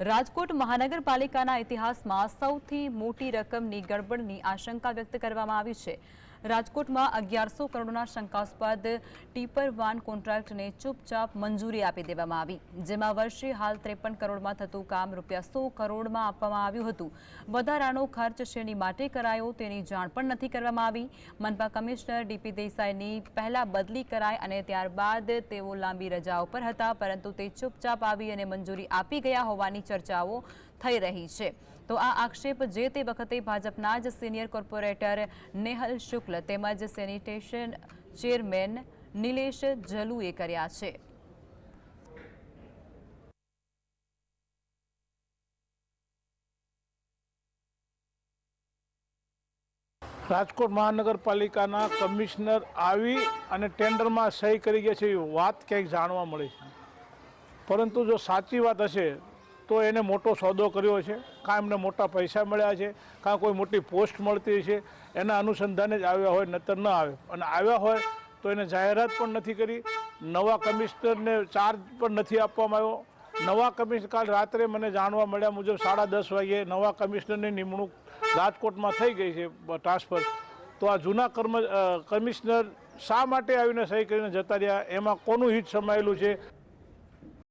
રાજકોટ મહાનગરપાલિકાના ઇતિહાસમાં સૌથી મોટી રકમની ગડબડની આશંકા વ્યક્ત કરવામાં આવી છે। રાજકોટમાં 1100 કરોડના શંકાસ્પદ ટીપર વાન કોન્ટ્રાક્ટને ચૂપચાપ મંજૂરી આપી દેવામાં આવી, જેમાં વર્ષે હાલ 53 કરોડમાં થતું કામ રૂપિયા 100 કરોડમાં આપવામાં આવ્યું હતું। વધારાનો ખર્ચ શેની માટે કરાયો તેની જાણ પણ નથી કરવામાં આવી। મનપા કમિશનર ડીપી દેસાઈની પહેલા બદલી કરાઈ અને ત્યારબાદ તેઓ લાંબી રજાઓ પર હતા, પરંતુ તે ચૂપચાપ આવી અને મંજૂરી આપી ગયા હોવાની ચર્ચાઓ થઈ રહી છે। તો આ આક્ષેપ જે તે વખતે ભાજપના જ સિનિયર કોર્પોરેટર નેહલ શુક્લ તેમજ સેનિટેશન ચેરમેન નિલેશ જલુએ કર્યા છે। રાજકોટ મહાનગરપાલિકાના કમિશનર આવી અને ટેન્ડરમાં સહી કરી ગયા છે એ વાત ક્યાંક જાણવા મળી છે, પરંતુ જો સાચી વાત હશે તો એને મોટો સોદો કર્યો છે, કાં એમને મોટા પૈસા મળ્યા છે, કાં કોઈ મોટી પોસ્ટ મળતી છે, એના અનુસંધાને જ આવ્યા હોય, નહીતર ન આવે। અને આવ્યા હોય તો એને જાહેરાત પણ નથી કરી, નવા કમિશનરને ચાર્જ પણ નથી આપવામાં આવ્યો। નવા કમિશનર કાલ રાત્રે મને જાણવા મળ્યા મુજબ 10:30 વાગ્યે નવા કમિશનરની નિમણૂક રાજકોટમાં થઈ ગઈ છે ટ્રાન્સફર। તો આ જૂના કમિશનર શા માટે આવીને સહી કરીને જતા રહ્યા, એમાં કોનું હિત સમાયેલું છે?